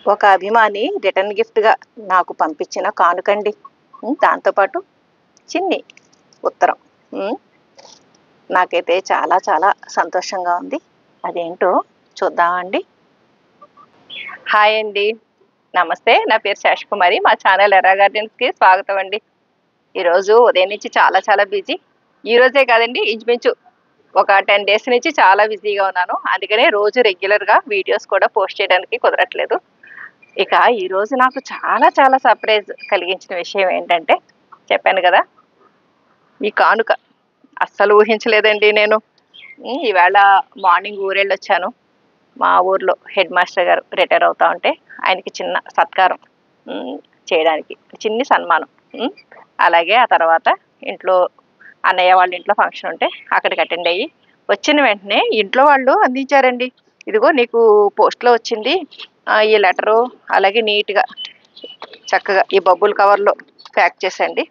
ఒక అభిమాని రిటర్న్ గిఫ్ట్‌గా నాకు పంపించిన కానుకండి. దాంతో పాటు చిన్ని ఉత్తరం. హ్మ్. నాకైతే చాలా చాలా సంతోషంగా ఉంది. అదేంటో చూద్దామా అండి? హాయ్ అండి. నమస్తే. నా పేరు శేషకుమారి. మా ఛానల్ ఎర్రా గార్డెన్స్‌కి స్వాగతం అండి. ఈరోజు ఉదయం నుంచి చాలా చాలా బిజీ. ఈరోజే కాదండి ఇంచుమించు ఒక 10 డేస్ నుంచి చాలా బిజీగా ఉన్నాను. అందుకనే రోజు రెగ్యులర్‌గా వీడియోస్ కూడా పోస్ట్ చేయడానికి కుదరట్లేదు. ఇక ఈరోజు నాకు చాలా చాలా సర్ప్రైజ్ కలిగించిన విషయం ఏంటంటే, చెప్పాను గదా! ఈ కానుక. అస్సలు ఊహించలేదండి నేను. ఈవేళ మార్నింగ్ ఊరెళ్ళొచ్చాను. మా ఊర్లో హెడ్ మాస్టర్ గారు రిటైర్ అవుతా ఉంటే, ఆయనకి చిన్న సత్కారం హ్మ్. చేయడానికి. చిన్ని సన్మానం. హ్మ్. అలాగే ఆ తర్వాత ఇంట్లో అన్నయ్య వాళ్ళ ఇంట్లో ఫంక్షన్ ఉంటే అక్కడికి అటెండ్ అయ్యి, వచ్చిన వెంటనే ఇంట్లో వాళ్ళు అందించారండి. ఇదిగో నీకు పోస్ట్‌లో వచ్చింది. ఈ లెటరు అలాగే నీట్‌గా చక్కగా ఈ బబుల్ కవర్‌లో ప్యాక్ చేసండి.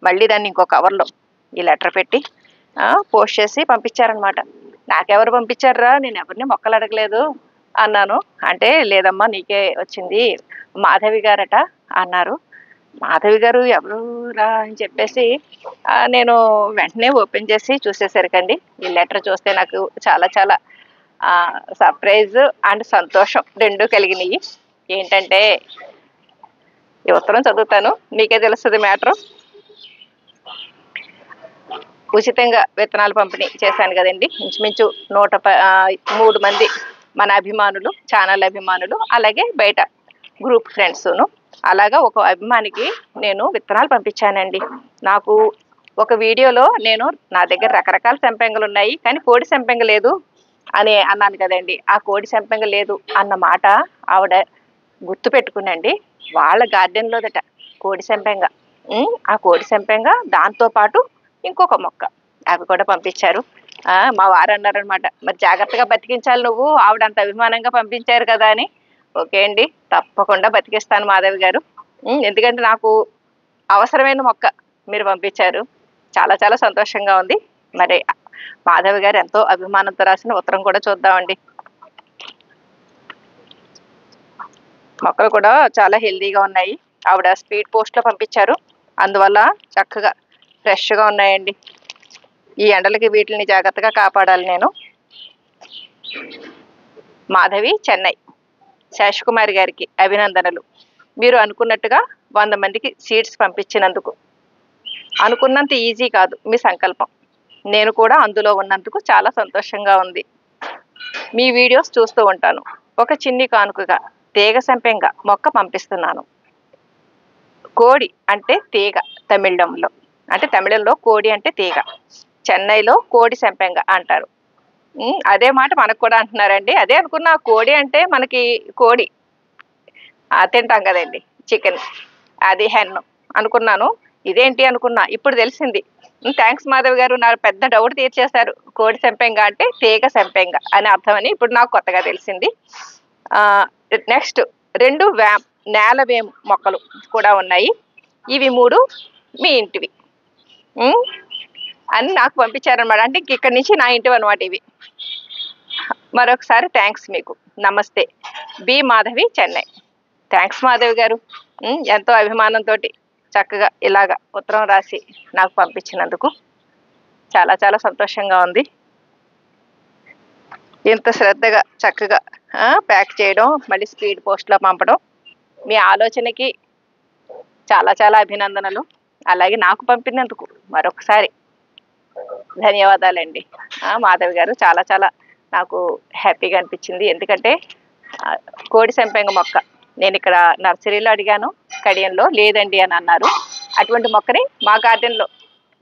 మళ్ళీ దాన్ని ఇంకో కవర్‌లో ఈ లెటర్ పెట్టి పోస్ట్ చేసి పంపించారనమాట. నాకెవరు పంపించారురా? నేనెవరిని మొక్కలు అడగలేదు అన్నాను. అంటే లేదమ్మా నీకే వచ్చింది. మాధవి గారట అన్నారు. మాధవి గారు ఎవరురా అని చెప్పేసి నేను వెంటనే ఓపెన్ చేసి చూసేసరికండి ఈ లెటర్ చూస్తే నాకు చాలా చాలా సర్ప్రైజ్ అండ్ సంతోషం 2 కలిగినాయి. ఏంటంటే ఈ ఉత్తరం చదువుతాను. మీకే తెలుస్తది మ్యాటరు. ఉచితంగా విత్తనాలు పంపిణీ చేశాను కదండి. ఇంచుమించు 3 మంది మన అభిమానులు, ఛానల్ అభిమానులు, అలాగే బయట గ్రూప్ ఫ్రెండ్సును. అలాగా ఒక అభిమానికి నేను విత్తనాలు పంపించానండి. నాకు ఒక వీడియోలో నేను నా దగ్గర రకరకాల సంపెంగలున్నాయి. కానీ కోడి సంపెంగ లేదు అని అన్నాను కదండీ. ఆ కోడి సంపెంగ లేదు అన్న మాట ఆవిడ గుర్తుపెట్టుకునండి. వాళ్ళ గార్డెన్‌లోదట కోడి సంపెంగ. ఆ కోడి సంపెంగ దాంతో పాటు ఇంకొక మొక్క. అవి కూడా పంపించారు. మా వారన్నారనమాట, "మరి జాగ్రత్తగా బతికించాలి నువ్వు. ఆవిడంత అభిమానంగా పంపించారు కదా!" అని. ఓకే అండి. తప్పకుండా బతికిస్తాను మాధవి గారు. ఎందుకంటే నాకు అవసరమైన మొక్క మీరు పంపించారు. చాలా చాలా సంతోషంగా ఉంది. మరి మాధవి గారు ఎంతో అభిమానంతో రాసిన ఉత్తరం కూడా చూద్దామండి. మొక్కలు కూడా చాలా హెల్తీగా ఉన్నాయి. ఆవిడ స్పీడ్ పోస్ట్‌లో పంపించారు. అందువల్ల చక్కగా ఫ్రెష్‌గా ఉన్నాయండి. ఈ ఎండలకి వీటిల్ని జాగ్రత్తగా కాపాడాలి నేను. మాధవి, చెన్నై. శేషకుమారి గారికి అభినందనలు. మీరు అనుకున్నట్టుగా 100 మందికి సీడ్స్ పంపించినందుకు. అనుకున్నంత ఈజీ కాదు మీ సంకల్పం. నేను కూడా అందులో ఉన్నందుకు చాలా సంతోషంగా ఉంది. మీ వీడియోస్ చూస్తూ ఉంటాను. ఒక చిన్ని కానుకగా తీగ సంపెంగ మొక్క పంపిస్తున్నాను. కోడి అంటే తీగ తమిళంలో. అంటే తమిళంలో కోడి అంటే తీగ. చెన్నైలో కోడి సంపెంగ అంటారు. అదే మాట మనకు కూడా అంటున్నారండి. అదే అనుకున్నా కోడి అంటే మనకి కోడి తింటాం కదండి చికెన్. అది హెన్ను అనుకున్నాను. ఇదేంటి అనుకున్నా. ఇప్పుడు తెలిసింది. థ్యాంక్స్ మాధవి గారు. నా పెద్ద డౌట్ తీర్చేశారు. కోడి సంపెంగ అంటే తీగ సంపెంగ అని అర్థమని ఇప్పుడు నాకు కొత్తగా తెలిసింది. నెక్స్ట్ 2 నేలవేము మొక్కలు కూడా ఉన్నాయి. ఇవి 3 మీ ఇంటివి. అని నాకు పంపించారనమాట. అంటే ఇక్కడి నుంచి నా ఇంటివన్నమాట ఇవి. మరొకసారి థ్యాంక్స్ మీకు. నమస్తే. బి. మాధవి, చెన్నై. థ్యాంక్స్ మాధవి గారు. ఎంతో అభిమానంతోటి చక్కగా ఇలాగ ఉత్తరం రాసి నాకు పంపించినందుకు చాలా చాలా సంతోషంగా ఉంది. ఇంత శ్రద్ధగా చక్కగా ప్యాక్ చేయడం, మళ్ళీ స్పీడ్ పోస్ట్‌లో పంపడం, మీ ఆలోచనకి చాలా చాలా అభినందనలు. అలాగే నాకు పంపినందుకు మరొకసారి ధన్యవాదాలండి. మాధవి గారు. చాలా చాలా నాకు హ్యాపీగా అనిపించింది. ఎందుకంటే కోడి సంపెంగ మొక్క నేనిక్కడ నర్సరీలో అడిగాను. కడియంలో లేదండి అని అన్నారు. అటువంటి మొక్కని మా గార్డెన్‌లో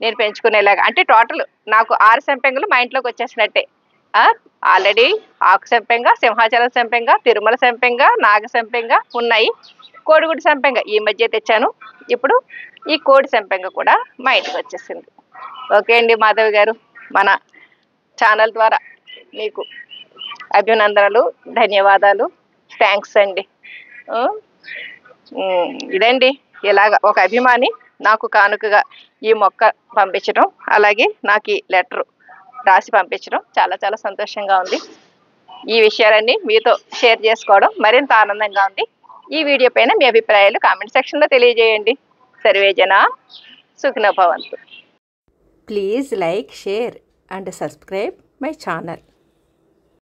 నేను పెంచుకునేలాగా అంటే టోటల్ నాకు 6 సంపెంగలు మా ఇంట్లోకి వచ్చేసినట్టే. ఆల్రెడీ ఆకు సంపెంగ, సింహాచలం సంపెంగ, తిరుమల సంపెంగ, నాగ సంపెంగ ఉన్నాయి. కోడిగుడ్డు సంపెంగ ఈ మధ్య తెచ్చాను. ఇప్పుడు ఈ కోడి సంపెంగ కూడా మా ఇంటికి వచ్చేసింది. ఓకే అండి మాధవి గారు. మన ఛానల్ ద్వారా మీకు అభినందనలు, ధన్యవాదాలు. థ్యాంక్స్ అండి. ఇదండి ఇలాగ ఒక అభిమాని నాకు కానుకగా ఈ మొక్క పంపించడం, అలాగే నాకు ఈ లెటరు రాసి పంపించడం చాలా చాలా సంతోషంగా ఉంది. ఈ విషయాలన్నీ మీతో షేర్ చేసుకోవడం మరింత ఆనందంగా ఉంది. ఈ వీడియో పైన మీ అభిప్రాయాలు కామెంట్ సెక్షన్లో తెలియజేయండి. సర్వే జన సుఖినో భవంతు. Please like, share and subscribe my channel.